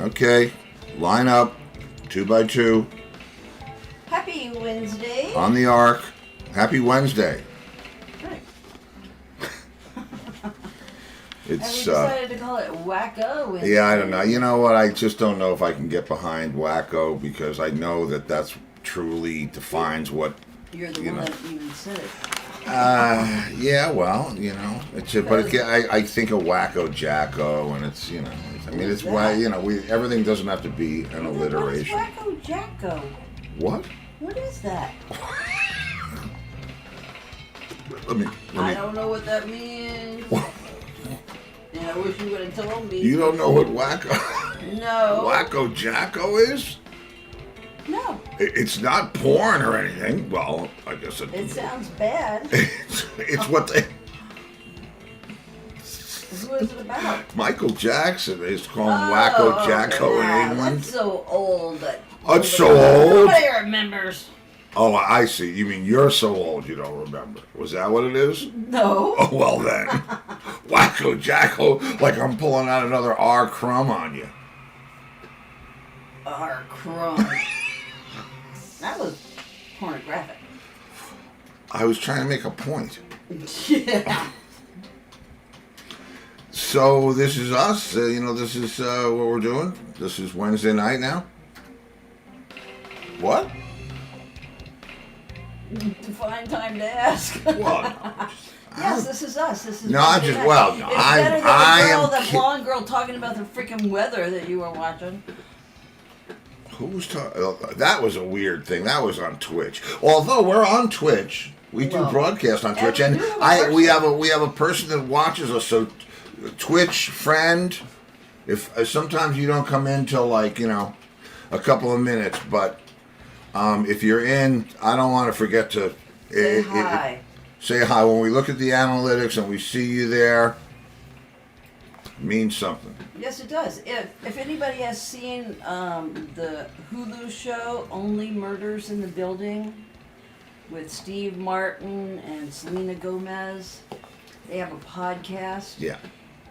Okay, line up, 2 by 2 Happy Wednesday. on the arc. Happy Wednesday. Right. It's and we decided to call it Wacko Wednesday. yeah, I don't know. You know what? I just don't know if I can get behind wacko because I know that that's truly defines what. You're the one that even said it. Yeah, well, you know, I think of Wacko Jacko, and it's, you know, I mean, it's why, you know, everything doesn't have to be an alliteration. What is Wacko Jacko? What? What is that? Let me. I don't know what that means. And I wish you would have told me. You don't know what Wacko? No. Wacko Jacko is? No. It's not porn or anything. Well, I guess it sounds bad. It's what they. What is it about? Michael Jackson is called Wacko Jacko in England. That's so old that. It's so old. Nobody remembers. Oh, I see. You mean you're so old you don't remember? Was that what it is? No. Oh, well then. Wacko Jacko, like I'm pulling out another R crumb on you. R crumb. That was pornographic. I was trying to make a point. Yeah. So this is us. You know, this is what we're doing. This is Wednesday night now. What? Define time to ask. What? Yes, this is us. This is no. I'm just well. No, that blonde girl talking about the freaking weather that you were watching. Who was talking? That was a weird thing. That was on Twitch. Although we're on Twitch, we do broadcast on Twitch, and we have a person that watches us. So, Twitch friend, if sometimes you don't come in till like a couple of minutes, but if you're in, I don't want to forget to say hi. Say hi when we look at the analytics and we see you there. Means something. Yes, it does. If anybody has seen the Hulu show Only Murders in the Building with Steve Martin and Selena Gomez, they have a podcast. Yeah.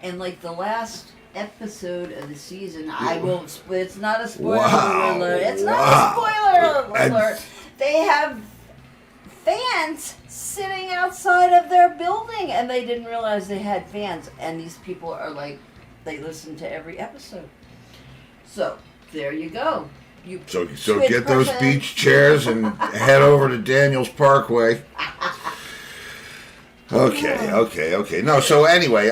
And like the last episode of the season, I will. It's not a spoiler alert. It's not a spoiler alert. They have fans sitting outside of their building, and they didn't realize they had fans. And these people are like, they listen to every episode. So there you go. So get those beach chairs and head over to Daniels Parkway. Okay. No, so anyway,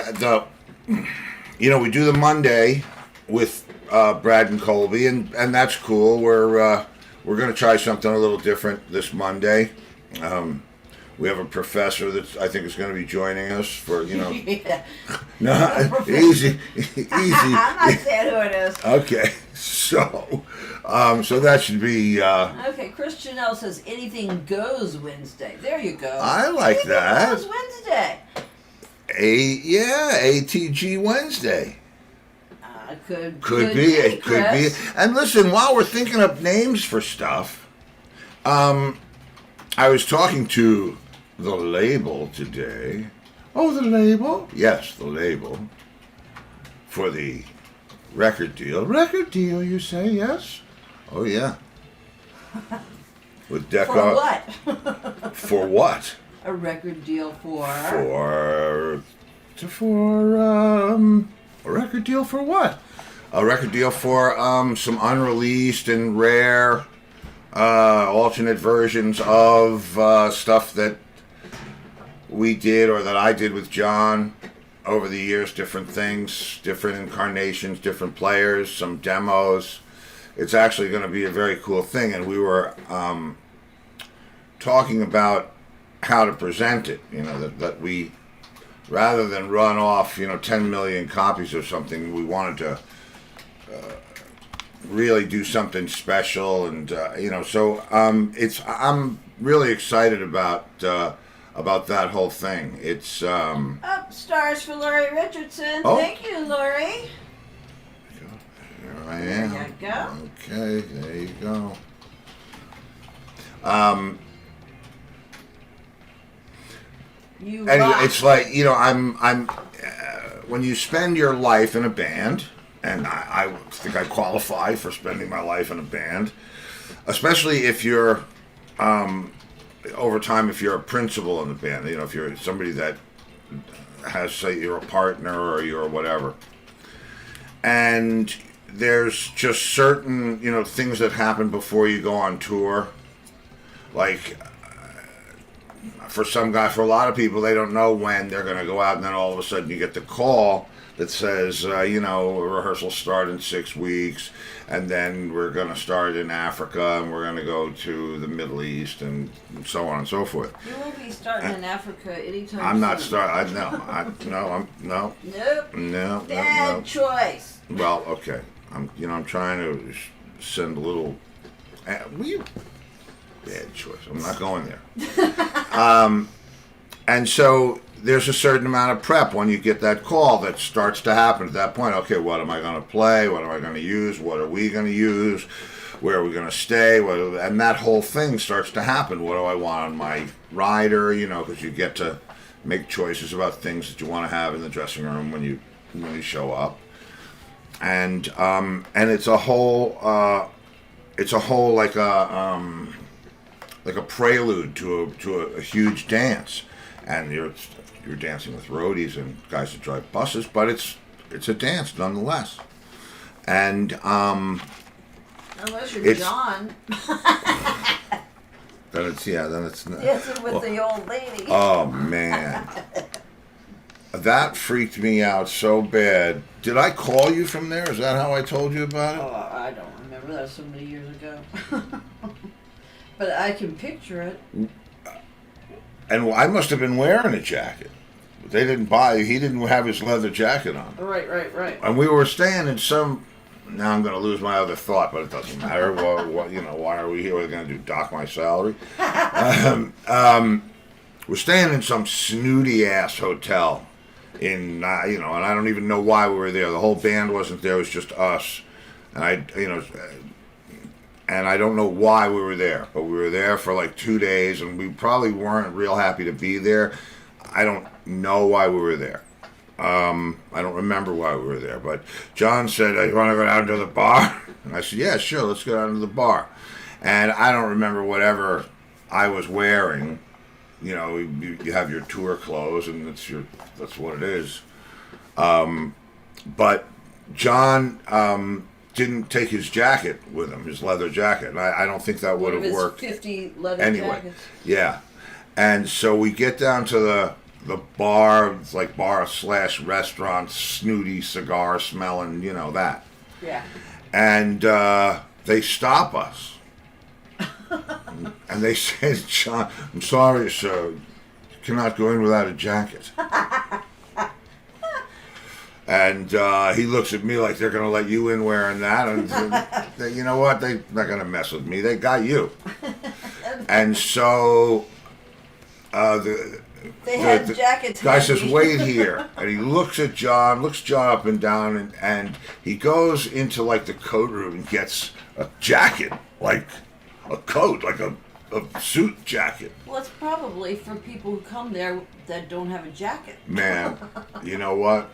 we do the Monday with Brad and Colby, and that's cool. We're going to try something a little different this Monday. We have a professor that I think is going to be joining us for, Yeah. No, easy. I'm not saying who it is. Okay, so that should be. Okay, Chris Janelle says anything goes Wednesday. There you go. I like that. Anything goes Wednesday. ATG Wednesday. Could be. And listen, while we're thinking up names for stuff, I was talking to the label today. Oh, the label? Yes, the label. For the record deal. Record deal, you say, yes? Oh, yeah. With Deco. For what? For what? A record deal for... A record deal for what? A record deal for some unreleased and rare alternate versions of stuff that we did or that I did with John over the years, different things, different incarnations, different players, some demos. It's actually going to be a very cool thing, and we were talking about how to present it, that we, rather than run off 10 million copies of something, we wanted to really do something special, and so I'm really excited about that whole thing. It's Up stars for Lori Richardson. Oh. Thank you, Lori. There I am. There you go. Okay, there you go. Rock. It's like I'm when you spend your life in a band, and I think I qualify for spending my life in a band, especially if you're over time, if you're a principal in the band, if you're somebody that has, say, you're a partner or you're whatever, and there's just certain things that happen before you go on tour, like for a lot of people, they don't know when they're going to go out, and then all of a sudden you get the call that says, rehearsals start in 6 weeks, and then we're going to start in Africa, and we're going to go to the Middle East, and so on and so forth. You won't be starting in Africa anytime soon. I'm not starting. No. Bad choice. Well, okay. I'm trying to send a little. Bad choice. I'm not going there. And so there's a certain amount of prep when you get that call that starts to happen at that point. Okay, what am I going to play? What am I going to use? What are we going to use? Where are we going to stay? And that whole thing starts to happen. What do I want on my rider? Because you get to make choices about things that you want to have in the dressing room when you show up. And it's a whole like a prelude to a huge dance, and you're dancing with roadies and guys that drive buses, but it's a dance nonetheless. And unless you're John, then it's dancing with the old lady. Oh man, that freaked me out so bad. Did I call you from there? Is that how I told you about it? Oh, I don't remember. That was so many years ago. But I can picture it. And I must have been wearing a jacket. But he didn't have his leather jacket on. Right. And we were staying in now I'm going to lose my other thought, but it doesn't matter. Why are we here? We're going to dock my salary. We're staying in some snooty-ass hotel and I don't even know why we were there. The whole band wasn't there. It was just us. And I don't know why we were there, but we were there for like 2 days, and we probably weren't real happy to be there. I don't know why we were there. I don't remember why we were there, but John said, "You want to go down to the bar?" And I said, "Yeah, sure, let's go down to the bar." And I don't remember whatever I was wearing. You have your tour clothes, and that's what it is. But John didn't take his jacket with him, his leather jacket. And I don't think that would have worked. 50 leather jackets. Yeah. And so we get down to the bar. It's like bar/restaurant, snooty cigar smelling, that. Yeah. And they stop us. And they said, "John, I'm sorry, sir, you cannot go in without a jacket." And he looks at me like they're going to let you in wearing that. And you know what? They're not going to mess with me. They got you. And so the jackets. Guy says, "Wait here." And he looks John up and down, and he goes into like the coat room and gets a jacket, like a coat, like a suit jacket. Well, it's probably for people who come there that don't have a jacket. Man, you know what?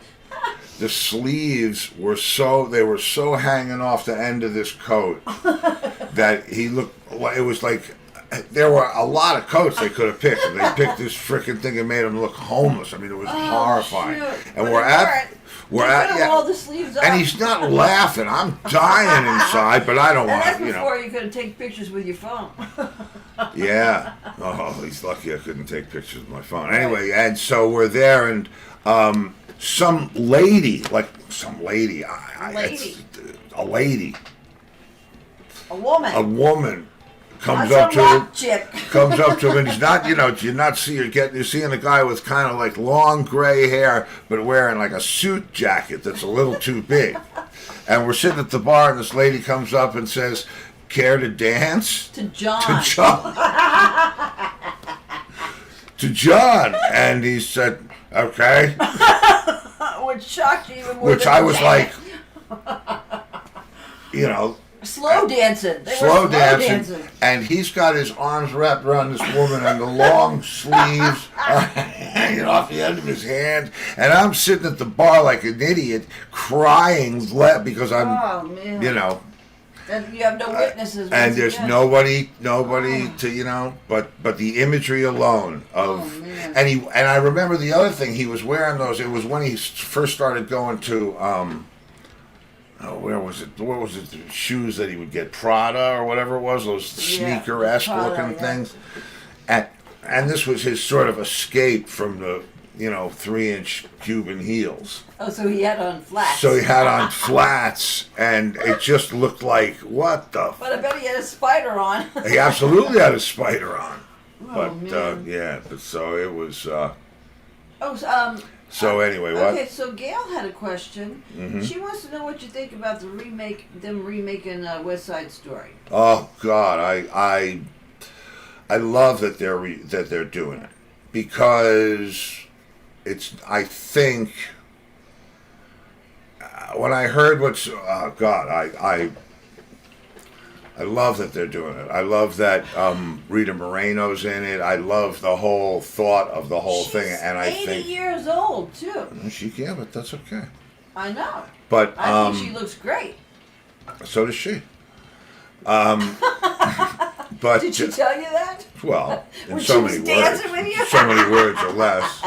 The sleeves were so hanging off the end of this coat that it was like there were a lot of coats they could have picked, and they picked this freaking thing and made him look homeless. I mean, it was horrifying. Shoot. And we're at all the sleeves up. And he's not laughing. I'm dying inside, but I don't want to. Before you could take pictures with your phone. Yeah. Oh, he's lucky I couldn't take pictures with my phone. Anyway, and so we're there, and some lady, a woman comes up to him, and he's not, you're seeing a guy with kind of like long gray hair, but wearing like a suit jacket that's a little too big. And we're sitting at the bar, and this lady comes up and says, "Care to dance?" To John. To John. And he said, "Okay." Which shocked you even more. Which I was like, Slow dancing. They were slow dancing. And he's got his arms wrapped around this woman and the long sleeves are hanging off the end of his hand. And I'm sitting at the bar like an idiot, crying because I'm, you know. And you have no witnesses. And there's nobody to, but the imagery alone of, and I remember the other thing, he was wearing those, it was when he first started going to, where was it? What was it? The shoes that he would get, Prada or whatever it was, those sneaker-esque looking things. And this was his sort of escape from the, 3-inch Cuban heels. Oh, so he had on flats. So he had on flats, and it just looked like, what the... But I bet he had a spider on. He absolutely had a spider on. Oh, But, but so it was... So anyway, what? Okay, so Gail had a question. Mm-hmm. She wants to know what you think about the remaking West Side Story. Oh God, I love that they're doing it, because I think when I heard I love that they're doing it. I love that Rita Moreno's in it. I love the whole thought of the whole thing, and I think 80 years old too. But that's okay. I know. But I think she looks great. So does she. But did she tell you that? Well, in so many words, with you? so many words or less.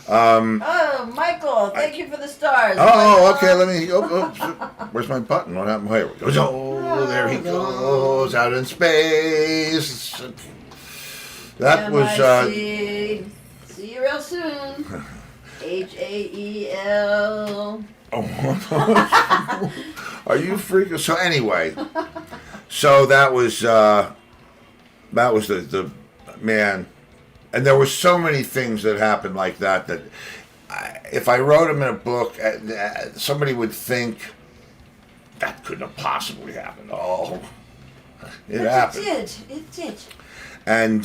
Michael, thank you for the stars. Oh, okay. Let me. Where's my button? What happened? Here we go. Oh, there he goes out in space. That was. See you real soon. HAEL. Oh, are you freaking? So anyway, so that was the man. And there were so many things that happened like that if I wrote them in a book, somebody would think that couldn't have possibly happened. Oh, it happened. It did. And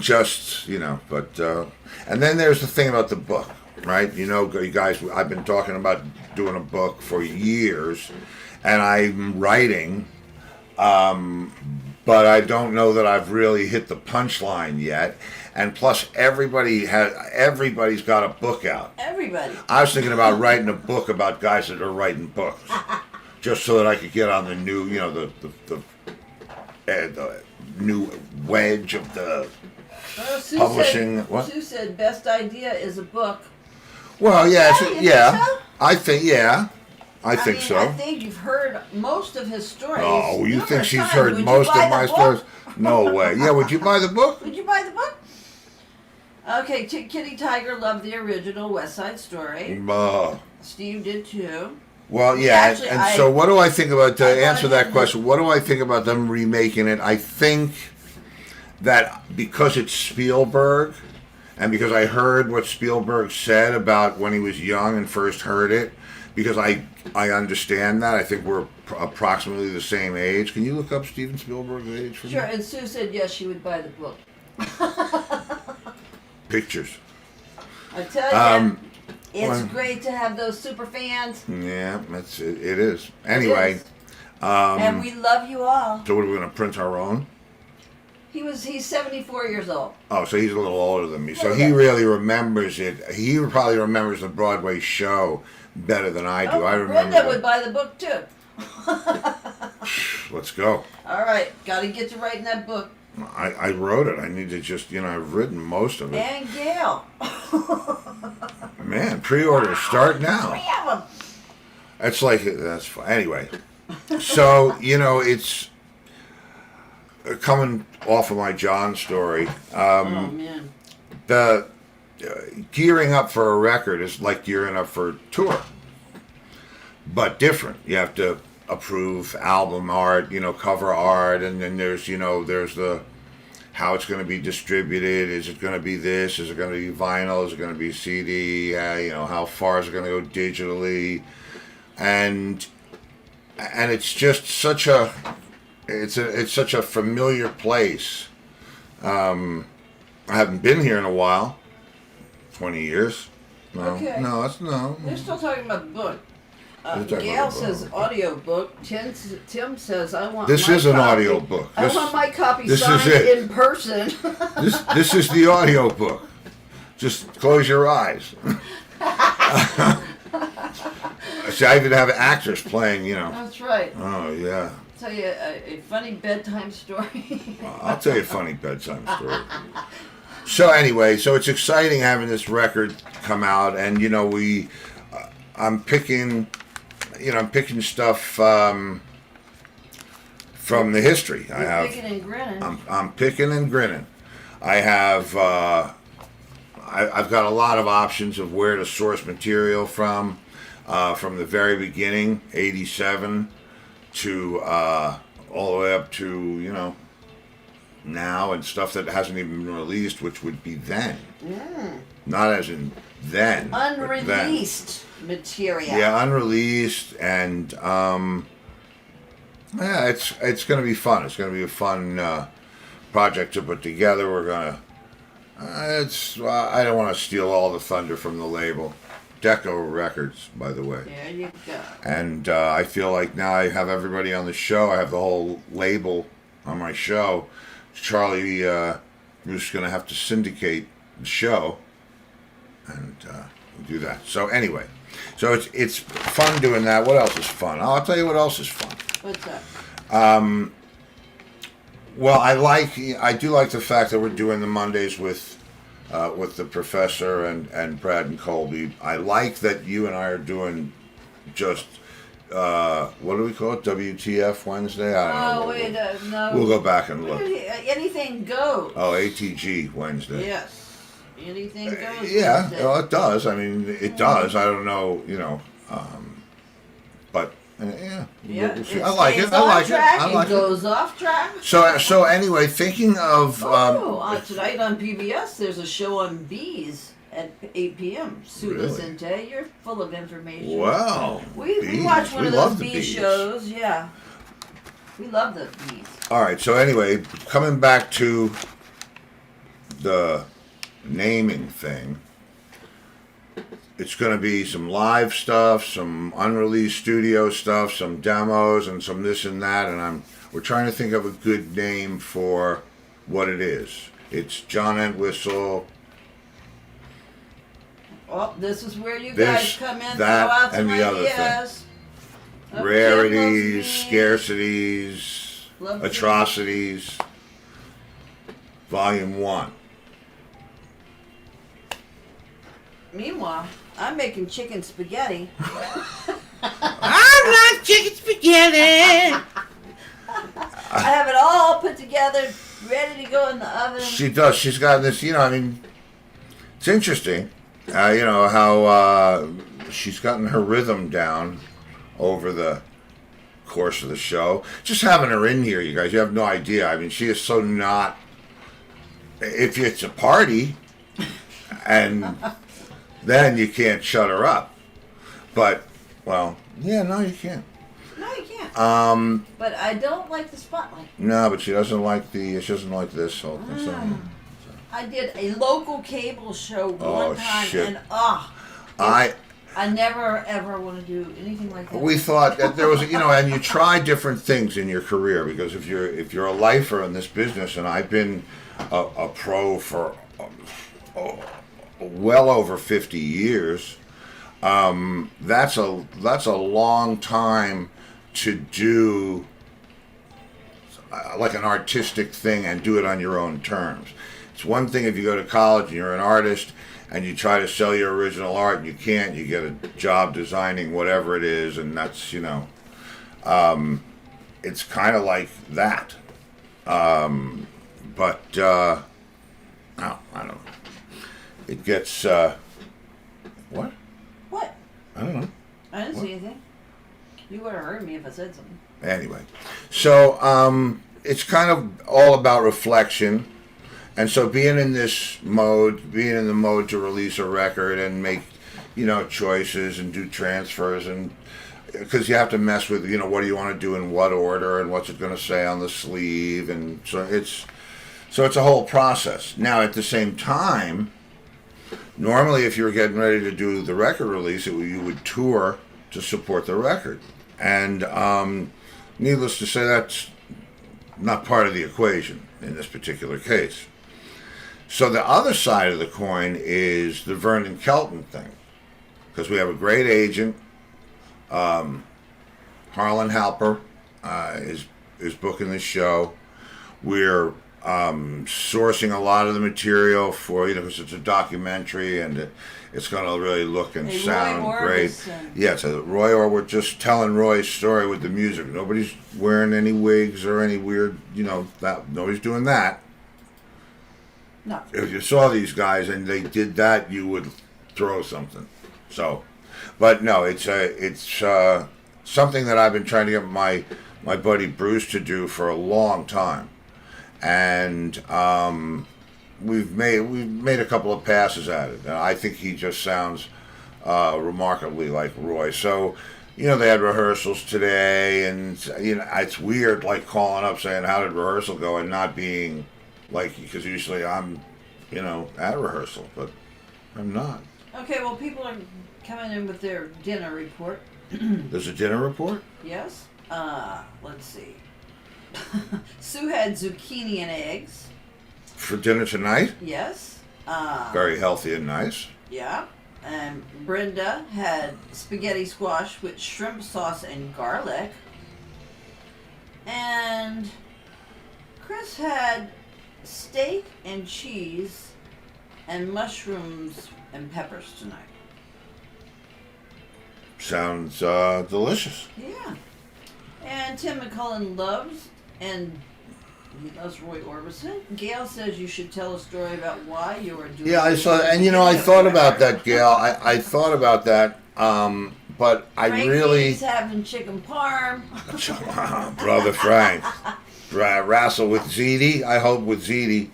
just, but and then there's the thing about the book, right? You guys, I've been talking about doing a book for years, and I'm writing, but I don't know that I've really hit the punchline yet. And plus, everybody's got a book out. Everybody. I was thinking about writing a book about guys that are writing books, just so that I could get on the new, the new wedge of the publishing. Sue said best idea is a book. Well, yeah, Think so? I think so. I think you've heard most of his stories. Oh, you think she's heard most of my stories? No way. Yeah, would you buy the book? Would you buy the book? Okay, Kitty Tiger loved the original West Side Story. Steve did too. Well, yeah, so what do I think about, to answer that question, what do I think about them remaking it? I think that because it's Spielberg, and because I heard what Spielberg said about when he was young and first heard it, because I understand that. I think we're approximately the same age. Can you look up Steven Spielberg's age for me? Sure, and Sue said yes, she would buy the book. Pictures. I tell you, it's great to have those super fans. Yeah, it is. Anyway. And we love you all. So what, are we going to print our own? He's 74 years old. Oh, so he's a little older than me. So he really remembers it. He probably remembers the Broadway show better than I do. I remember. Brenda would buy the book too. Let's go. All right, got to get to writing that book. I wrote it. I need to just, I've written most of it. And Gail. Man, pre-orders start now. 3 of them. It's like, that's fine. Anyway, so, it's coming off of my John story. Oh, man. The gearing up for a record is like gearing up for a tour, but different. You have to approve album art, cover art, and then there's the how it's going to be distributed. Is it going to be this? Is it going to be vinyl? Is it going to be CD? How far is it going to go digitally? And it's just such a such a familiar place. I haven't been here in a while. 20 years. No, okay. no, that's no. They're still talking about the book. Gail says audiobook. Tim says I want. This is an audiobook. I want my copy signed in person. This is the audiobook. Just close your eyes. See, I even have actors playing. That's right. Oh yeah. Tell you a funny bedtime story. I'll tell you a funny bedtime story. So anyway, so it's exciting having this record come out, and I'm picking stuff from the history. Picking and grinning. I'm picking and grinning. I have I've got a lot of options of where to source material from the very beginning, '87, to all the way up to now, and stuff that hasn't even been released, which would be then. Not as in then. Unreleased material. Yeah, unreleased, and it's going to be fun. It's going to be a fun project to put together. We're gonna. I don't want to steal all the thunder from the label. Deco Records, by the way. There you go. And I feel like now I have everybody on the show. I have the whole label on my show. Charlie Bruce is going to have to syndicate the show, and we'll do that. So anyway, it's fun doing that. What else is fun? I'll tell you what else is fun. What's that? Well, I do like the fact that we're doing the Mondays with the Professor and Brad and Colby. I like that you and I are doing just what do we call it? WTF Wednesday? I don't know. Wait, no. We'll go back and look. Anything goes. Oh, ATG Wednesday. Yes. Anything goes. Yeah, Wednesday. well, it does. I mean, it does. I don't know, but yeah. Yeah, I like it. It goes off track. So anyway, thinking of tonight on PBS, there's a show on bees at 8 p.m. Sue Lacente, you're full of information. Wow. We watch one of those bee shows. Yeah. We love the bees. All right. So anyway, coming back to the naming thing. It's going to be some live stuff, some unreleased studio stuff, some demos, and some this and that. And we're trying to think of a good name for what it is. It's John Entwistle. Well, this is where you guys come in, throw that, out some and the other ideas. thing. Rarities, scarcities, atrocities. Volume 1. Meanwhile, I'm making chicken spaghetti. I like chicken spaghetti. I have it all put together, ready to go in the oven. She does. She's got this, it's interesting, how she's gotten her rhythm down over the course of the show. Just having her in here, you guys, you have no idea. I mean, she is so not, if it's a party, and then you can't shut her up. But, well, yeah, no, you can't. No, you can't. But I don't like the spotlight. No, but she doesn't like this whole thing. I did a local cable show one time, shit. and I never ever want to do anything like that. We thought that there was, and you try different things in your career, because if you're a lifer in this business, and I've been a pro for well over 50 years, that's a long time to do like an artistic thing and do it on your own terms. It's one thing if you go to college and you're an artist and you try to sell your original art and you can't, you get a job designing whatever it is, and that's, it's kind of like that. But no, I don't know. It gets, what? What? I don't know. I didn't see anything. You would have heard me if I said something. Anyway, so it's kind of all about reflection. And so being in the mode to release a record and make, choices and do transfers, and because you have to mess with, what do you want to do in what order and what's it going to say on the sleeve. And so it's a whole process. Now, at the same time, normally if you were getting ready to do the record release, you would tour to support the record. And needless to say, that's not part of the equation in this particular case. So the other side of the coin is the Vernon Kelton thing, because we have a great agent. Harlan Halper is booking the show. We're sourcing a lot of the material for, because it's a documentary and it's going to really look and sound great. Yeah, so we're just telling Roy's story with the music. Nobody's wearing any wigs or any weird, nobody's doing that. No. If you saw these guys and they did that, you would throw something. So, but no, it's something that I've been trying to get my buddy Bruce to do for a long time. And we've made a couple of passes at it. And I think he just sounds remarkably like Roy. So, they had rehearsals today, and it's weird, like calling up saying how did rehearsal go, and not being like, because usually I'm, at rehearsal, but I'm not. Okay, well, people are coming in with their dinner report. There's a dinner report? Yes. Let's see. Sue had zucchini and eggs. For dinner tonight? Yes. Very healthy and nice. Yeah. And Brenda had spaghetti squash with shrimp sauce and garlic. And Chris had steak and cheese and mushrooms and peppers tonight. Sounds delicious. Yeah. And Tim McCullen loves, and he loves Roy Orbison. Gail says you should tell a story about why you are doing. Yeah, I saw, and I thought about that, Gail. I thought about that, but Frankie's having chicken parm. Brother Frank, wrestle with Ziti. I hope with Ziti.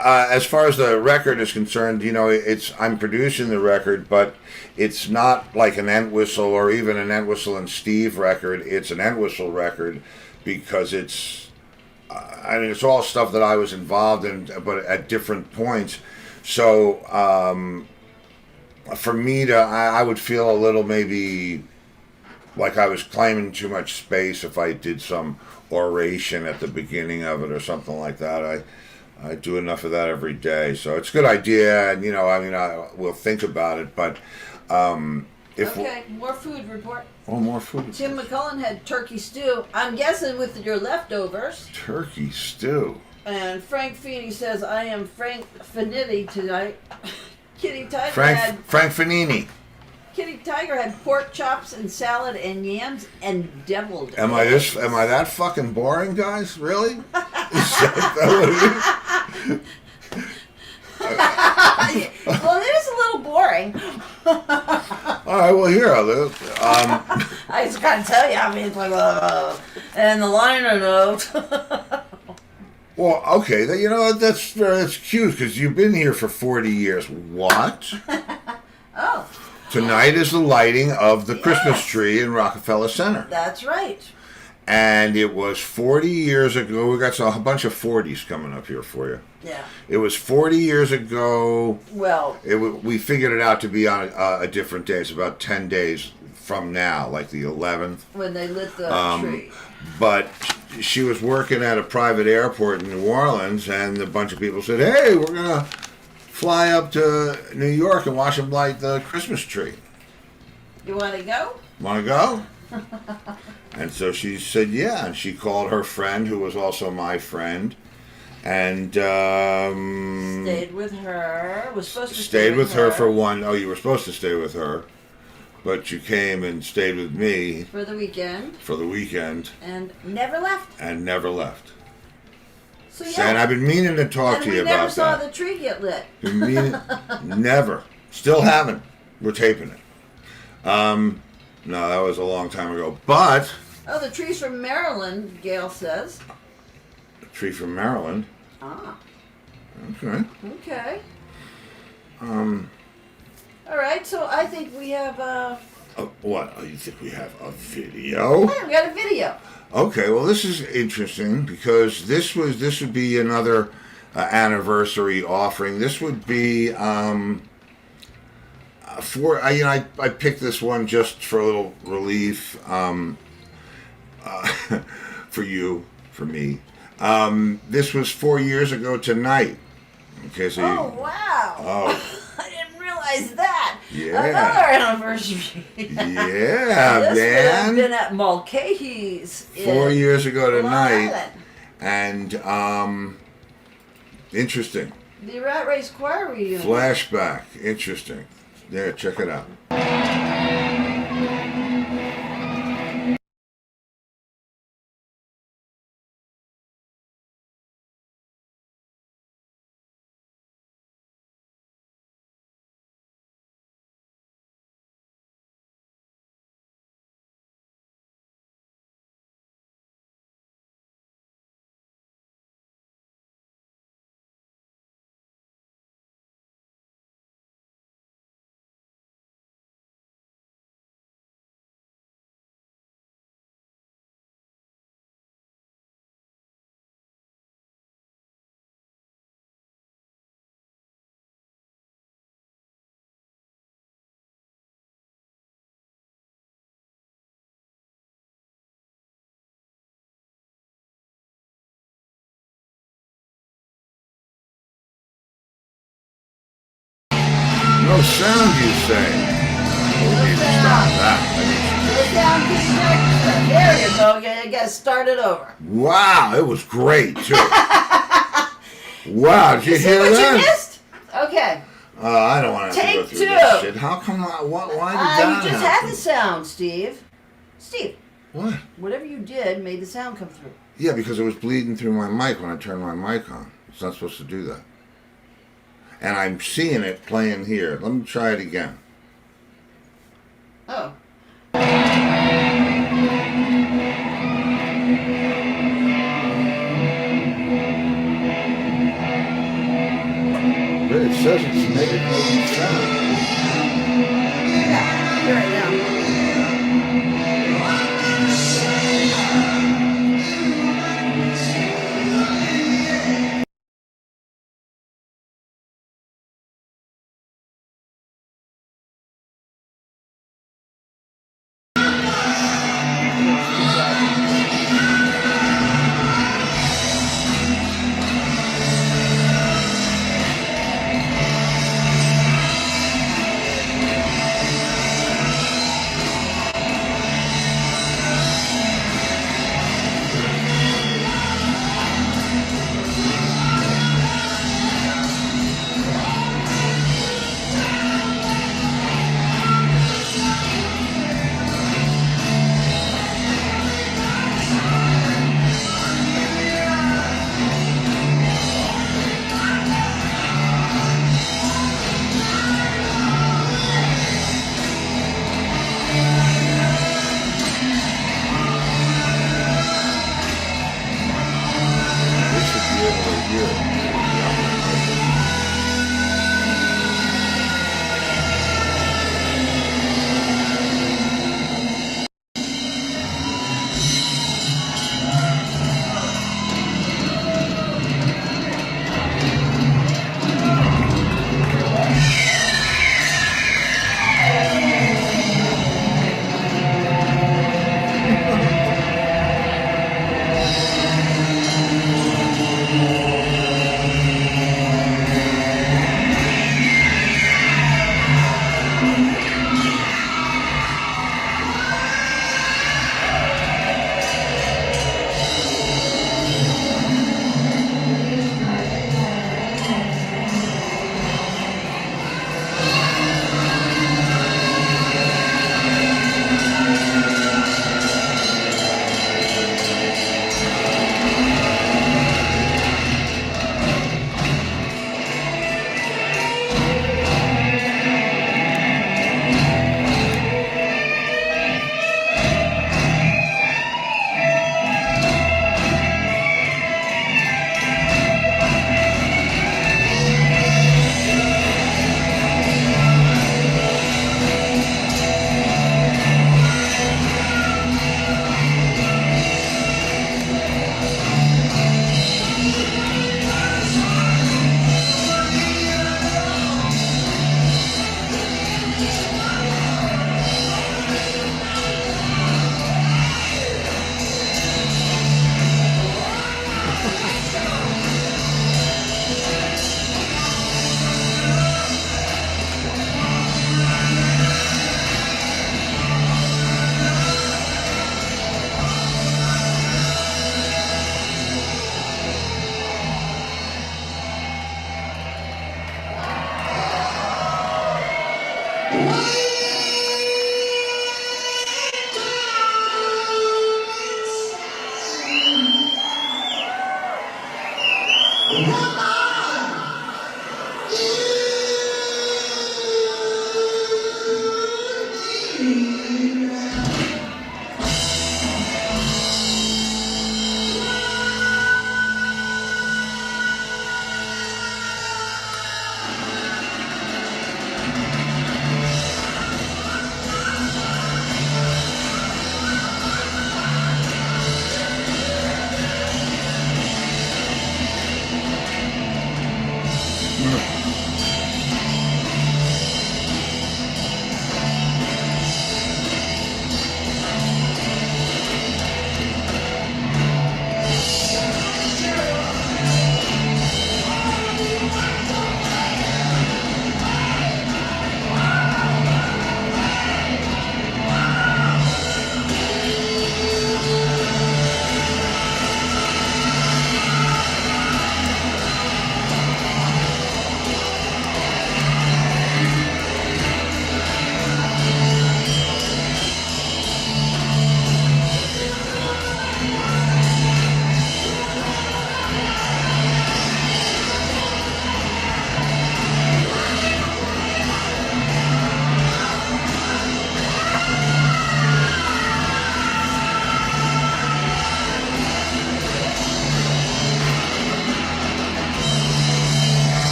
As far as the record is concerned, I'm producing the record, but it's not like an Entwistle or even an Entwistle and Steve record. It's an Entwistle record because it's all stuff that I was involved in, but at different points. So for me I would feel a little maybe like I was claiming too much space if I did some oration at the beginning of it or something like that. I do enough of that every day, so it's a good idea, and we'll think about it. But more food report. Oh, more food. Tim McCullen had turkey stew. I'm guessing with your leftovers. Turkey stew. And Frank Feeney says, "I am Frank Finetti tonight." Kitty Tiger Frank Fanini. Kitty Tiger had pork chops and salad and yams and deviled Am eggs. Am I that fucking boring, guys? Really? Is that what it is? Well, it is a little boring. All right, well, here I live. I just gotta tell you, it's like, and the liner note. Well, okay, that's cute because you've been here for 40 years. What? Oh. Tonight is the lighting of the Christmas tree in Rockefeller Center. That's right. And it was 40 years ago. We got a bunch of 40s coming up here for you. Yeah. It was 40 years ago. Well. We figured it out to be on a different day. It's about 10 days from now, like the 11th. When they lit the tree. But she was working at a private airport in New Orleans, and a bunch of people said, "Hey, we're going to fly up to New York and watch them light the Christmas tree. You want to go? Want to go?" And so she said, yeah. And she called her friend, who was also my friend, and stayed with her. Was supposed to stayed with her for one. Oh, you were supposed to stay with her, but you came and stayed with me for the weekend. For the weekend, and never left. So, yeah. And I've been meaning to talk to you about that. We never saw the tree get lit. Never. Still haven't. We're taping it. No, that was a long time ago. But... Oh, the tree's from Maryland, Gail says. A tree from Maryland? Ah. Okay. Okay. All right, so I think we have what? Oh, you think we have a video? Yeah, we got a video. Okay, well, this is interesting because this would be another anniversary offering. This would be I picked this one just for a little relief for you, for me. This was 4 years ago tonight. Okay, so wow! Oh, I didn't realize that. Yeah. Another anniversary. yeah, This would have man. been at Mulcahy's. 4 years ago Long tonight, Island. and interesting. The Rat Race Choir reunion. Flashback, interesting. Yeah, check it out. No sound, you say? We need to stop that. There you go. You got to start it over. Wow, it was great too. Wow, did you See hear what that? you missed? Okay. I don't want to have to go Take through two. this shit. How come? Why did that You just had happen? the sound, Steve. Steve, What? whatever you did made the sound come through. Yeah, because it was bleeding through my mic when I turned my mic on. It's not supposed to do that. And I'm seeing it playing here. Let me try it again. Oh. But it says it's making no sound. Yeah, hear it now.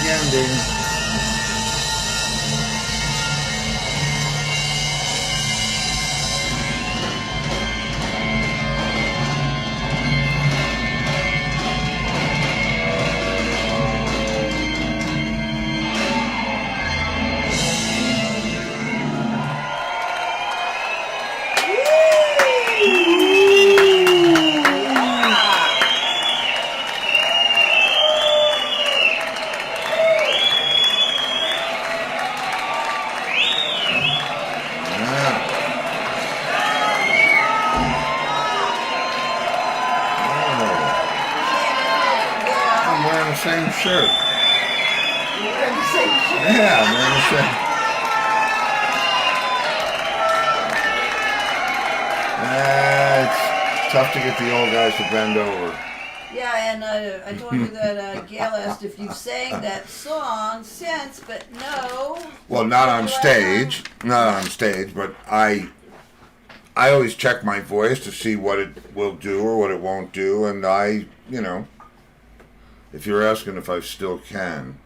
ending. Same shirt. You're wearing the same shirt. Yeah, I'm wearing the same. It's tough to get the old guys to bend over. Yeah, and I told you that Gail asked if you sang that song since, but no. Well, not on stage. Not on stage, but I always check my voice to see what it will do or what it won't do, and if you're asking if I still can.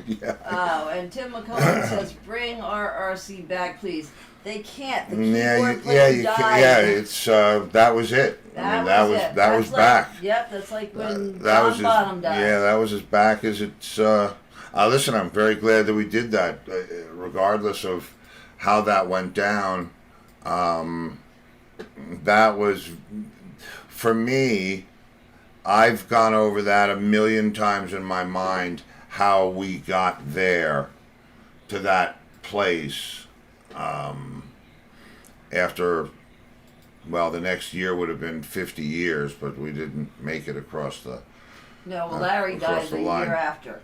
Yeah. Oh, and Tim McCullough says, "Bring our RC back, please." They can't. The keyboard you died. can, yeah. It's that was it. That was back. Yep, that's like when that was John Bonham died. Yeah, that was as back as it's. Listen, I'm very glad that we did that, regardless of how that went down. That was, for me. I've gone over that a million times in my mind, how we got there to that place. After, well, the next year would have been 50 years, but we didn't make it across the. No, well, Larry died across the the line. year after.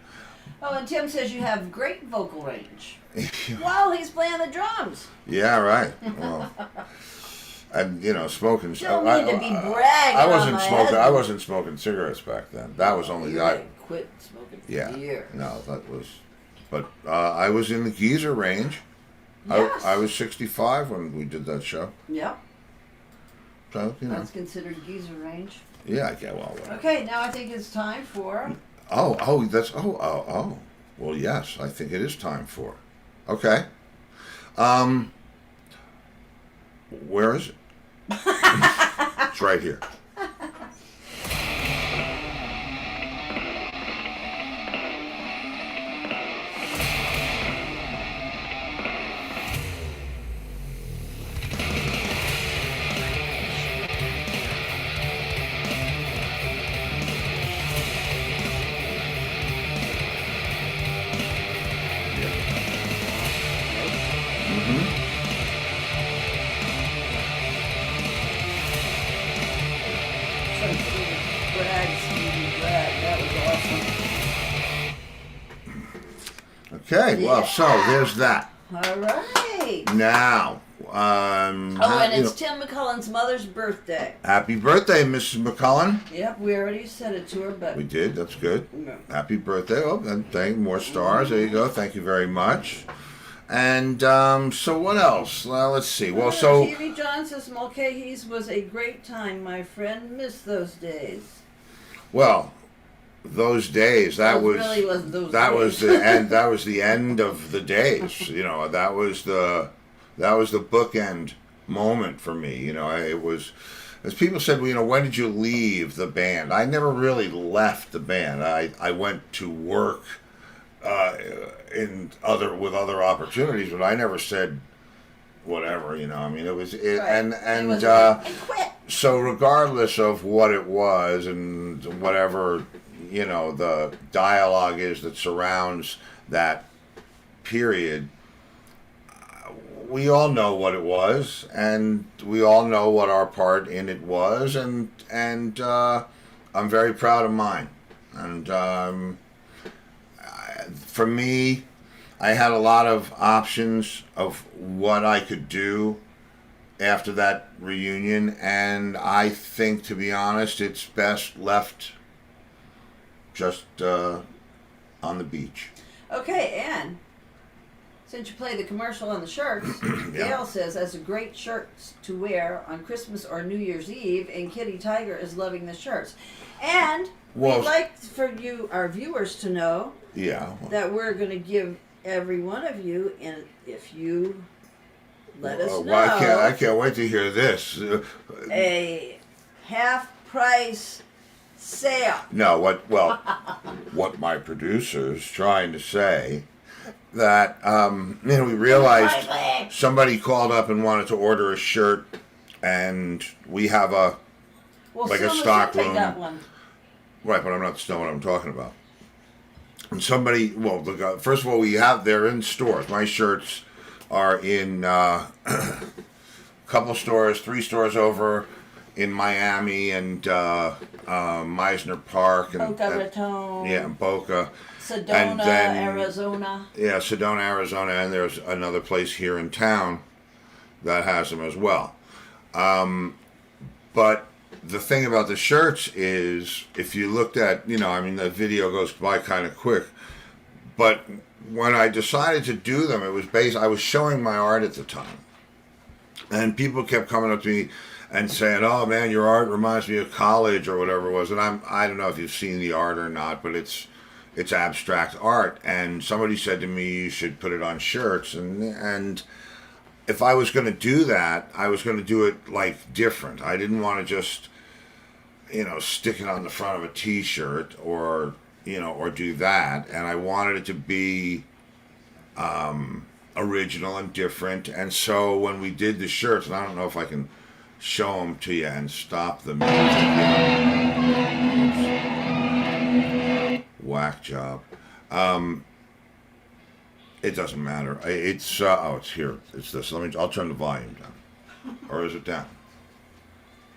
Oh, and Tim says you have great vocal range. While he's playing the drums. Yeah, right. Well, and smoking. You don't need to be bragging. I wasn't on my smoking. I husband. wasn't smoking cigarettes back then. That was only You I. like quit smoking for Yeah. years. No, that was. But I was in the geezer range. Yes. I was 65 when we did that show. Yep. So That's considered geezer range. Yeah, I get well. Whatever. Okay, now I think it's time for. Oh. Well, yes, I think it is time for. Okay. Where is it? It's right here. That was awesome. Okay, well, so there's that. All right. Now, and it's Tim McCullen's mother's birthday. happy birthday, Mrs. McCullen. Yep, we already said it to her, but We did. That's good. No. Happy birthday. Oh, and thank more stars. There you go. Thank you very much. And so what else? Well, let's see. Well, so TV John says Mulcahy's was a great time, my friend. Miss those days. well, those days that was really was those that days. was the end. That was the end of the days. That was the bookend moment for me. It was. As people said, well, when did you leave the band? I never really left the band. I went to work with other opportunities, but I never said whatever. It was it, Right. and It was uh, I quit. so regardless of what it was and whatever the dialogue is that surrounds that period, we all know what it was, and we all know what our part in it was, and I'm very proud of mine. And for me, I had a lot of options of what I could do after that reunion, and I think, to be honest, it's best left just on the beach. Okay, and since you play the commercial on the shirts, Yeah. Gail says, as a great shirt to wear on Christmas or New Year's Eve, and Kitty Tiger is loving the shirts. And Well- we'd like for you, our viewers, to know Yeah. that we're going to give every one of you, and if you let us know, Well, I can't wait to hear this. a half-price sale. No, what my producer's trying to say, that we realized somebody called up and wanted to order a shirt, and we have a Well, like a Selma stock should take room. that one. right, but I'm not know what I'm talking about. And somebody, first of all, they're in stores. My shirts are in a couple stores, 3 stores over in Miami and Meisner Park and Boca Raton. yeah, and Boca. Sedona, And then- Arizona. Yeah, Sedona, Arizona, and there's another place here in town that has them as well. But the thing about the shirts is, if you looked at, the video goes by kind of quick. But when I decided to do them, it was I was showing my art at the time. And people kept coming up to me and saying, "Oh man, your art reminds me of college," or whatever it was. And I don't know if you've seen the art or not, but it's abstract art. And somebody said to me, "You should put it on shirts." And if I was going to do that, I was going to do it like different. I didn't want to just, stick it on the front of a T-shirt or do that. And I wanted it to be original and different. And so when we did the shirts, and I don't know if I can show them to you and stop the music. Whack job. It doesn't matter. It's it's here. It's this. I'll turn the volume down, or is it down?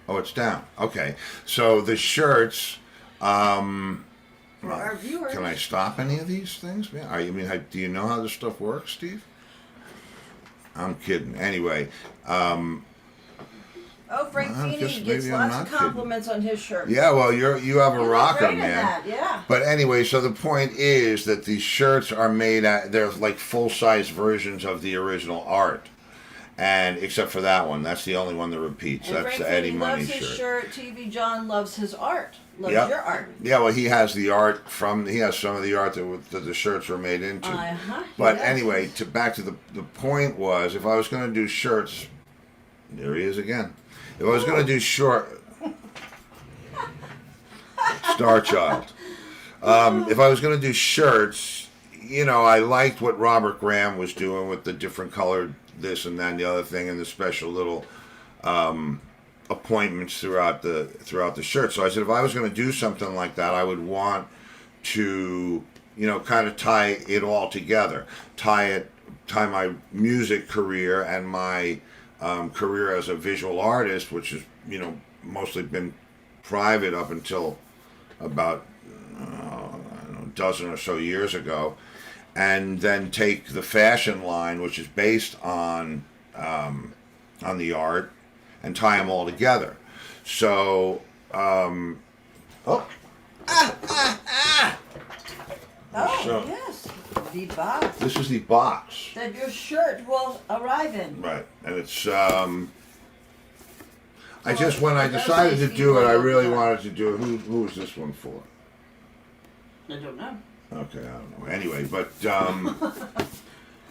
Oh, it's down. Okay. So the shirts. For our viewers. Can I stop any of these things? Man, do you know how this stuff works, Steve? I'm kidding. Anyway. Frank Feeney gets lots of compliments on his shirt. Yeah, well, you have a rocker, great man. In that, yeah. But anyway, so the point is that these shirts are made they're like full-size versions of the original art. And except for that one, that's the only one that repeats. And That's Frank the Eddie Feeney Money loves his shirt. TV John loves his art. Loves your art. Yeah, well, he has the art he has some of the art that the shirts were made into. But anyway, back to the point was, if I was going to do shirts, there he is again. If I was going to do Star Child. If I was going to do shirts, I liked what Robert Graham was doing with the different colored this and that and the other thing, and the special little appointments throughout the shirt. So I said, if I was going to do something like that, I would want to, kind of tie it all together, tie my music career and my career as a visual artist, which has mostly been private up until about a dozen or so years ago, and then take the fashion line, which is based on the art, and tie them all together. So yes, the box. This is the box that your shirt will arrive in. Right, and it's I just, when I decided to do it, I really wanted to do it. Who is this one for? I don't know. Okay, I don't know. Anyway, but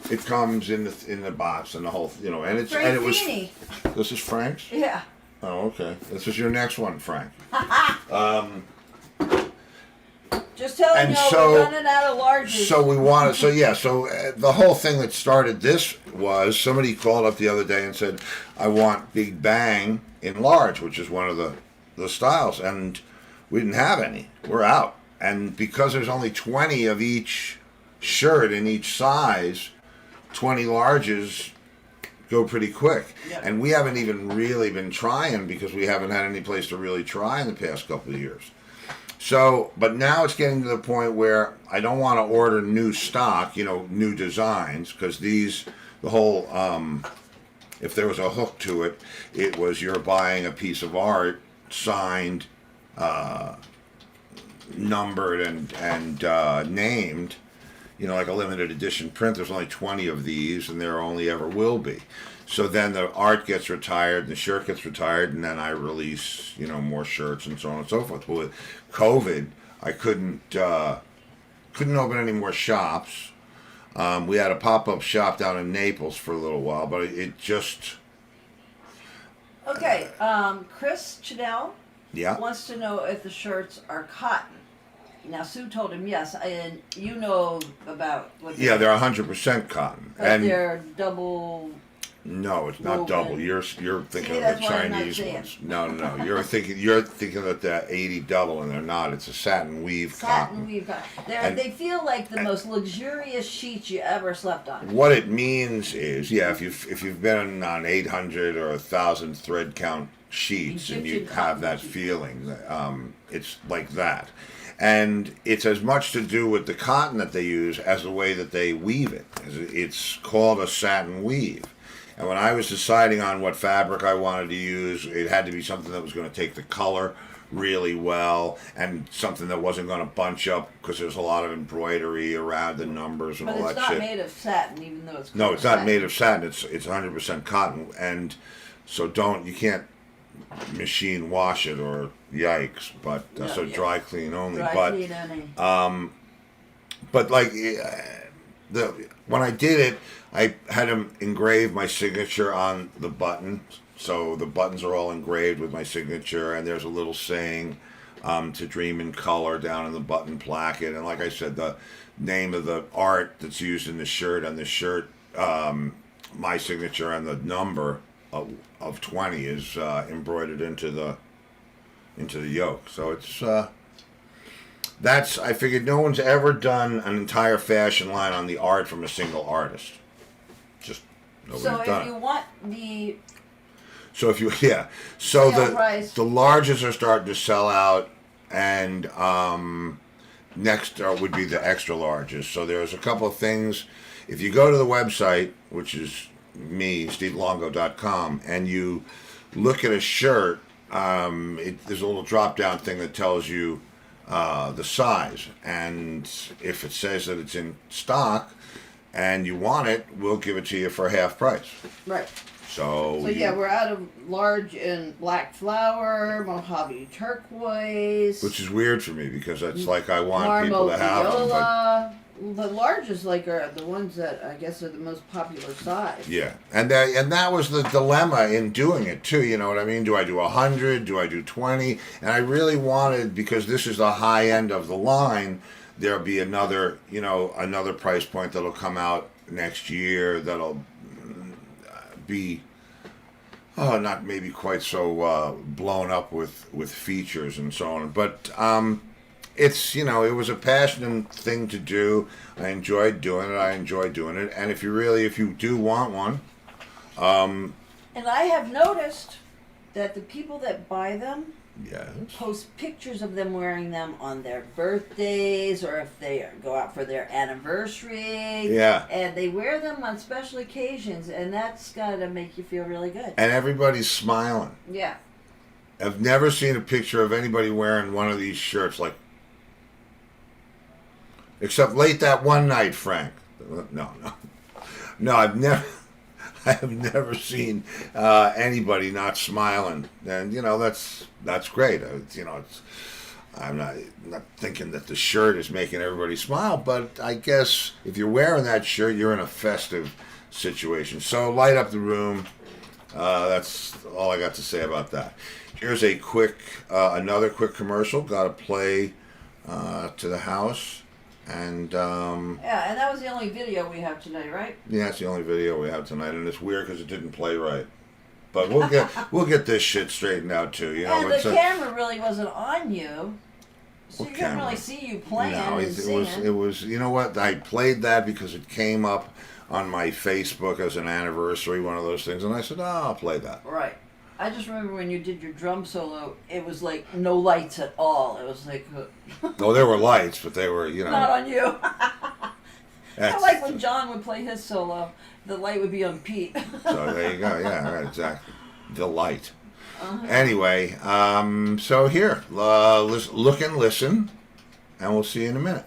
it comes in the box and the whole, and it's Frank and it was. Feeney. This is Frank's. Yeah. Oh, okay. This is your next one, Frank. Just telling we're running out of larges. So we wanted. So the whole thing that started this was somebody called up the other day and said, "I want Big Bang in large," which is one of the styles, and we didn't have any. We're out, and because there's only 20 of each shirt in each size, 20 larges go pretty quick. Yep. And we haven't even really been trying because we haven't had any place to really try in the past couple of years. So, but now it's getting to the point where I don't want to order new stock, new designs, because the whole, if there was a hook to it, it was you're buying a piece of art signed, numbered, and named, like a limited edition print. There's only 20 of these, and there only ever will be. So then the art gets retired, and the shirt gets retired, and then I release, more shirts and so on and so forth. But with COVID, I couldn't open any more shops. We had a pop-up shop down in Naples for a little while, but it just... Okay, Chris Chanel wants to know if the shirts are cotton. Now, Sue told him yes, and you know about what they're 100% cotton. But and they're double... No, it's not double. You're thinking of the Chinese ones. No. You're thinking of the 80 double, and they're not. It's a satin weave cotton. Satin weave cotton. They feel like the most luxurious sheets you ever slept on. What it means is, if you've been on 800 or 1,000 thread count sheets, and you have that feeling, it's like that. And it's as much to do with the cotton that they use as the way that they weave it. It's called a satin weave. And when I was deciding on what fabric I wanted to use, it had to be something that was going to take the color really well, and something that wasn't going to bunch up, because there's a lot of embroidery around the numbers and all that shit. But it's not made of satin, even though it's No, it's not made of satin. It's 100% cotton, and so you can't machine wash it, or yikes. But dry clean only. Clean only. But like when I did it, I had him engrave my signature on the button. So the buttons are all engraved with my signature, and there's a little saying, "To dream in color," down in the button placket. And like I said, the name of the art that's used in the shirt, on the shirt, my signature and the number of 20 is embroidered into the yoke. So it's I figured no one's ever done an entire fashion line on the art from a single artist. Just nobody's So done if it. you want the So if you sale price. the larges are starting to sell out, and next would be the extra larges. So there's a couple of things. If you go to the website, which is me, stevelongo.com, and you look at a shirt, there's a little drop down thing that tells you the size, and if it says that it's in stock and you want it, we'll give it to you for half price. Right. So yeah, we're out of large in black flower, Mojave turquoise, which is weird for me because it's like I want people to have them. But the largest are the ones that I guess are the most popular size. yeah, and that was the dilemma in doing it too. You know what I mean? Do I do 100? Do I do 20? And I really wanted, because this is the high end of the line, there'll be another price point that'll come out next year that'll be not maybe quite so blown up with features and so on, but it's it was a passionate thing to do. I enjoyed doing it, and if you do want one, and I have noticed that the people that buy them yes, post pictures of them wearing them on their birthdays, or if they go out for their anniversary. Yeah. And they wear them on special occasions, and that's got to make you feel really good. and everybody's smiling. Yeah. I've never seen a picture of anybody wearing one of these shirts except late that one night, Frank. No, I have never seen anybody not smiling, and that's great. I'm not thinking that the shirt is making everybody smile, but I guess if you're wearing that shirt, you're in a festive situation. So light up the room. That's all I got to say about that. Here's a another quick commercial. Got to play to the house. And yeah, and that was the only video we have today, right? Yeah, it's the only video we have tonight, and it's weird because it didn't play right. But we'll get this shit straightened out too. And the camera really wasn't on you, so you couldn't really see you playing and singing. It was. You know what? I played that because it came up on my Facebook as an anniversary, one of those things, and I said, I'll play that. Right. I just remember when you did your drum solo, it was like no lights at all. It was like... No, there were lights, but they were, Not on you. I like when John would play his solo, the light would be on Pete. So there you go. Yeah, right, exactly. The light. Anyway, so here, look and listen, and we'll see you in a minute.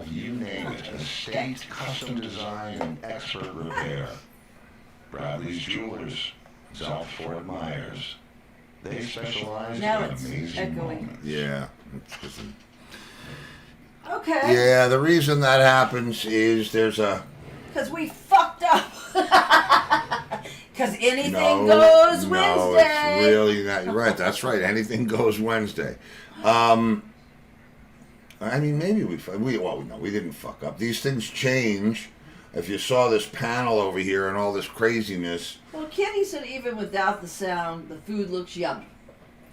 You name it, estate, custom design, and expert repair. Bradley's Jewelers, South Fort Myers. They specialize Now in it's amazing echoing. moments. Yeah. Okay. Yeah, the reason that happens is there's a... Because we fucked up. Because anything goes Wednesday. No, it's really not. Right, that's right. Anything goes Wednesday. I mean, maybe we didn't fuck up. These things change. If you saw this panel over here and all this craziness. Well, Kenny said even without the sound, the food looks yummy.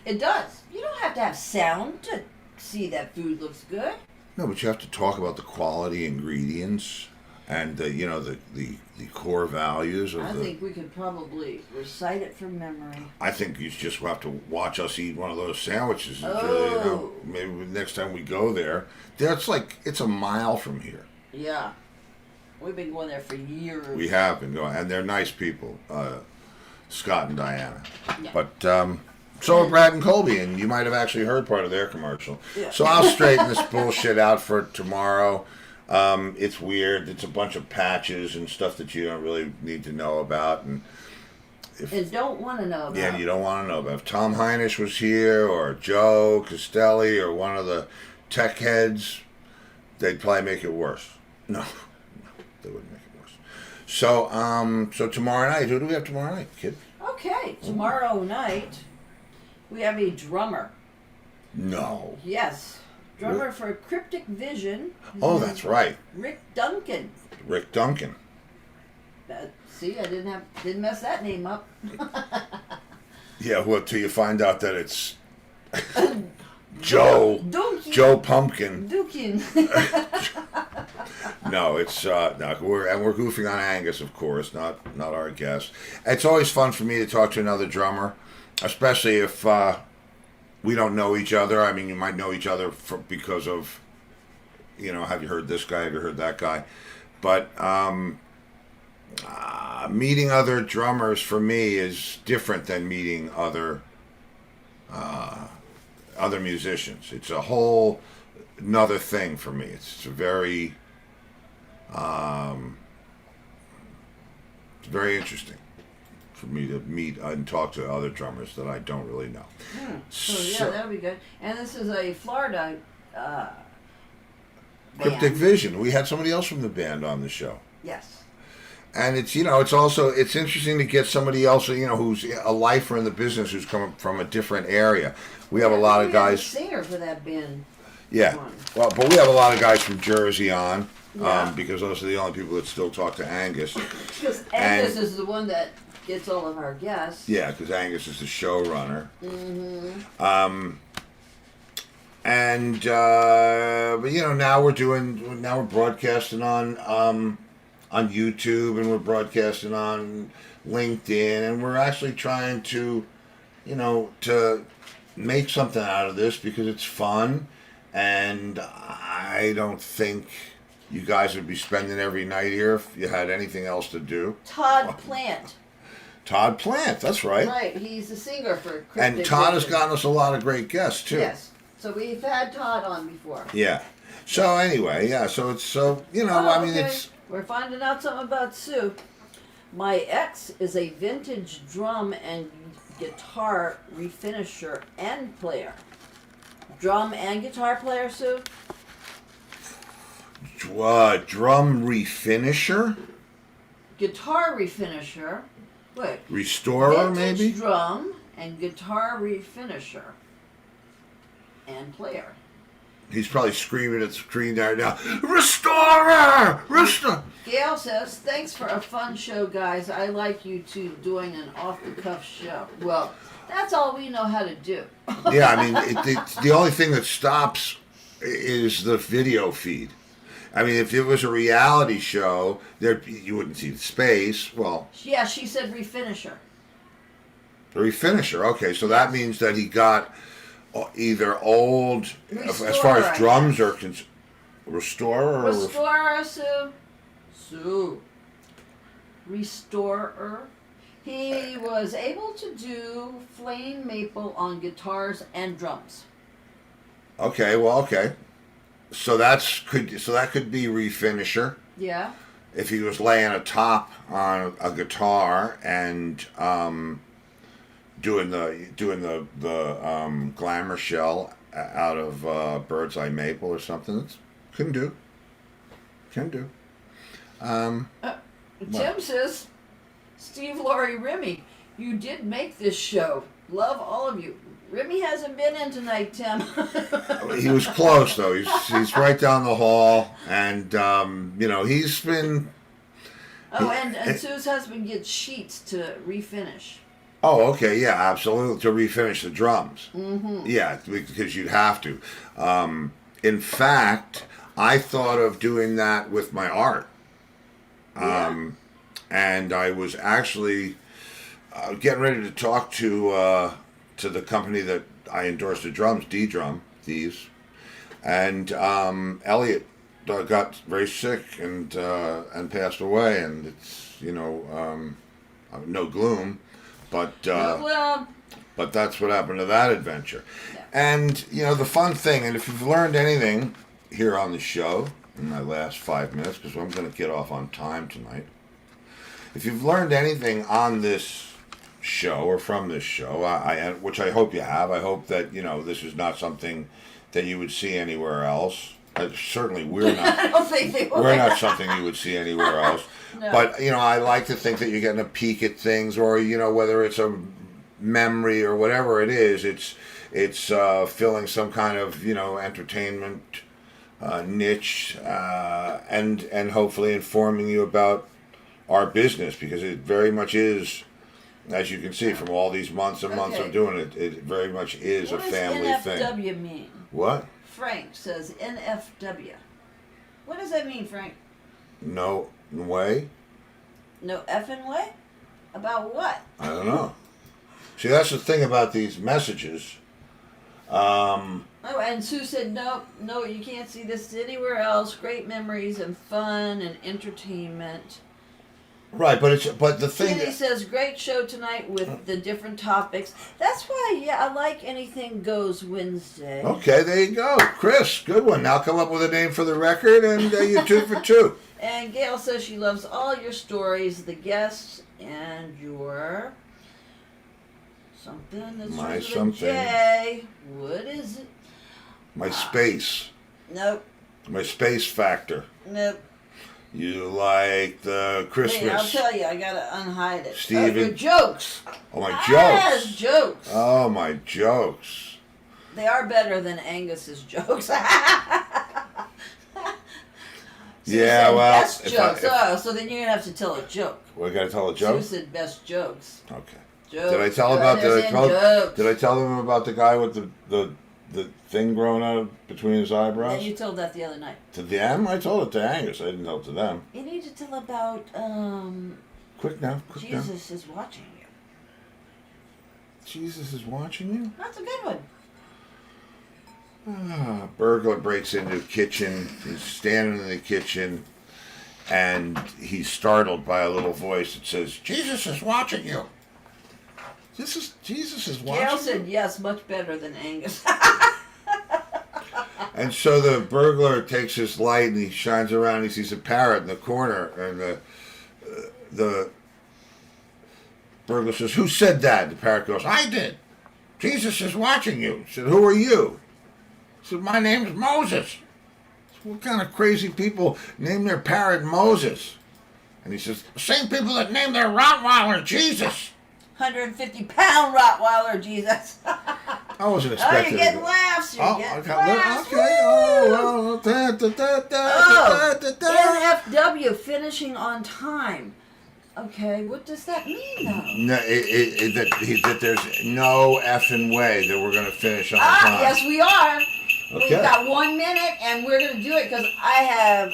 It does. You don't have to have sound to see that food looks good. No, but you have to talk about the quality ingredients and the core values of I think we could probably recite it from memory. I think you just have to watch us eat one of those sandwiches. Oh. Maybe next time we go there. It's a mile from here. Yeah. We've been going there for years. We have been going, and they're nice people, Scott and Diana. Yeah. But So are Brad and Colby, and you might have actually heard part of their commercial. Yeah. So I'll straighten this bullshit out for tomorrow. It's weird. It's a bunch of patches and stuff that you don't really need to know about. And don't want to know about. Yeah, you don't want to know about. If Tom Heinisch was here, or Joe Castelli, or one of the tech heads, they'd probably make it worse. No, they wouldn't make it worse. So, so tomorrow night, who do we have tomorrow night, kid? Okay, tomorrow night, we have a drummer. No. Yes. Drummer for Cryptic Vision. Oh, that's right. Rick Duncan. Rick Duncan. See, I didn't mess that name up. Yeah, well, till you find out that it's Joe Pumpkin. Duncan. No, it's no. We're goofing on Angus, of course, not our guest. It's always fun for me to talk to another drummer, especially if we don't know each other. I mean, you might know each other because of, have you heard this guy? Have you heard that guy? But meeting other drummers for me is different than meeting other musicians. It's a whole another thing for me. It's very it's very interesting for me to meet and talk to other drummers that I don't really know. So that would be good. And this is a Florida Cryptic band. Vision. We had somebody else from the band on the show. Yes. And it's it's interesting to get somebody else who's a lifer in the business who's coming from a different area. We have a lot of guys. We have a singer for that band. Yeah, well, but we have a lot of guys from Jersey on, Yeah. because those are the only people that still talk to Angus. Because Angus is the one that gets all of our guests. Yeah, because Angus is the showrunner. Mm-hmm. But now we're broadcasting on YouTube, and we're broadcasting on LinkedIn, and we're actually trying to make something out of this because it's fun, and I don't think you guys would be spending every night here if you had anything else to do. Todd Plant. Todd Plant, that's right. Right, he's the singer for Cryptic And Todd has Vision. gotten us a lot of great guests too. Yes, so we've had Todd on before. Yeah. So anyway, it's. We're finding out something about Sue. My ex is a vintage drum and guitar refinisher and player. Drum and guitar player, Sue? Drum refinisher? Guitar refinisher. Wait. Restorer, vintage maybe? Drum and guitar refinisher and player. He's probably screaming at the screen there now, Restorer! Restore! Gail says, thanks for a fun show, guys. I like you two doing an off-the-cuff show. Well, that's all we know how to do. Yeah, I mean, the only thing that stops is the video feed. I mean, if it was a reality show, you wouldn't see the space. Well, Yeah, she said refinisher. the refinisher. Okay, so that means that he got either old, as far as drums are concerned, restorer? Restorer, Sue. Sue. Restorer. He was able to do flame maple on guitars and drums. Okay, well, okay. So that could be refinisher. Yeah. If he was laying a top on a guitar and doing the glamour shell out of bird's eye maple or something, that's can do. Tim says, Steve, Laurie, Remy, you did make this show. Love all of you. Remy hasn't been in tonight, Tim. He was close though. He's right down the hall, and he's been. Oh, and Sue's husband gets sheets to refinish. Oh, okay, yeah, absolutely, to refinish the drums. Mm-hmm. Yeah, because you'd have to. In fact, I thought of doing that with my art. And I was actually getting ready to talk to the company that I endorsed the drums, D-Drum, these. And Elliot got very sick and passed away, and it's, no gloom. But But that's what happened to that adventure. Yeah. And, you know, the fun thing, and if you've learned anything here on the show in my last 5 minutes, because I'm going to get off on time tonight. If you've learned anything on this show or from this show, which I hope you have, I hope that, you know, this is not something that you would see anywhere else. Certainly we're not. I don't think they would. We're not something you would see anywhere else. No. But, you know, I like to think that you're getting a peek at things, or, you know, whether it's a memory or whatever it is, it's filling some kind of, you know, entertainment niche, and hopefully informing you about our business, because it very much is, as you can see from all these months and months of doing it, it very much is a family thing. What does NFW mean? What? Frank says NFW. What does that mean, Frank? No way? No effing way? About what? I don't know. See, that's the thing about these messages. Oh, and Sue said, no, you can't see this anywhere else. Great memories and fun and entertainment. Right, but the thing. Kitty says, great show tonight with the different topics. That's why, yeah, I like Anything Goes Wednesday. Okay, there you go. Chris, good one. Now come up with a name for the record, and you're 2 for 2. And Gail says she loves all your stories, the guests, and your something that's My with a something. J. What is it? My space. Nope. My space factor. Nope. You like the Christmas. Hey, I'll tell you, I gotta unhide it. Steven. Your jokes. Oh, my Yes, jokes. jokes. Oh, my jokes. They are better than Angus's jokes. Sue Yeah, said well, best if jokes. I- So then you're gonna have to tell a joke. We got to tell a Sue joke? said best jokes. Okay. Jokes. Did I tell Go about ahead, there's jokes. Did I tell them about the guy with the thing growing out between his eyebrows? Yeah, you told that the other night. To them? I told it to Angus. I didn't tell it to them. You need to tell about Quick now. Jesus is watching you. Jesus is watching you? That's a good one. Burglar breaks into the kitchen. He's standing in the kitchen, and he's startled by a little voice that says, "Jesus is watching you." Jesus is watching Gail you? said yes, much better than Angus. And so the burglar takes his light and he shines around. And he sees a parrot in the corner, and the burglar says, "Who said that?" The parrot goes, "I did. Jesus is watching you." He said, "Who are you?" He said, "My name's Moses." He said, "What kind of crazy people name their parrot Moses?" And he says, "The same people that name their Rottweiler Jesus." 150-pound Rottweiler, Jesus. I wasn't Oh, expecting you're getting laughs. You're getting okay. laughs. Okay. Oh, well. NFW, finishing on time. Okay, what does that mean, though? No, that there's no effing way that we're going to finish on time. Yes, we are. Okay. We've got 1 minute, and we're going to do it because I have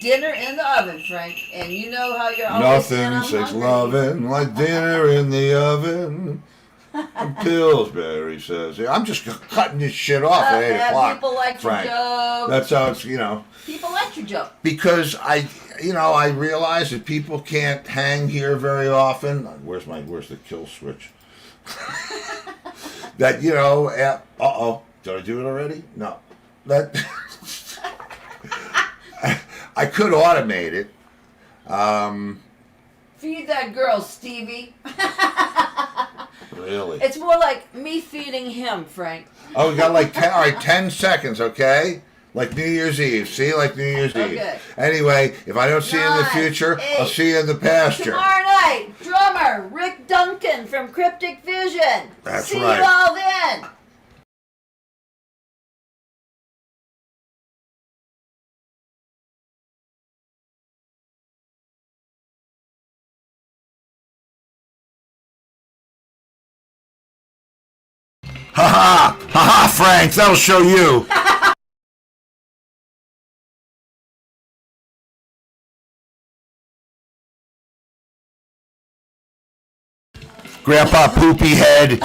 dinner in the oven, Frank. And you know how you're always saying I'm Nothing says hungry. loving like dinner in the oven. And Pillsbury says, I'm just cutting this shit off at 8 o'clock. People like Frank. your joke. That's how it's, People like your joke. because I realize that people can't hang here very often. Where's the kill switch? That, did I do it already? No. That, I could automate it. Feed that girl, Stevie. Really? It's more like me feeding him, Frank. Oh, we got like 10 seconds, okay? Like New Year's Eve. See, like New Year's Eve. Okay. Anyway, if I don't see you in the 9, future, 8. I'll see you in the pasture. Tomorrow night, drummer Rick Duncan from Cryptic Vision. That's See right. you all then. Ha ha! Ha ha, Frank! That'll show you! Grandpa Poopy Head.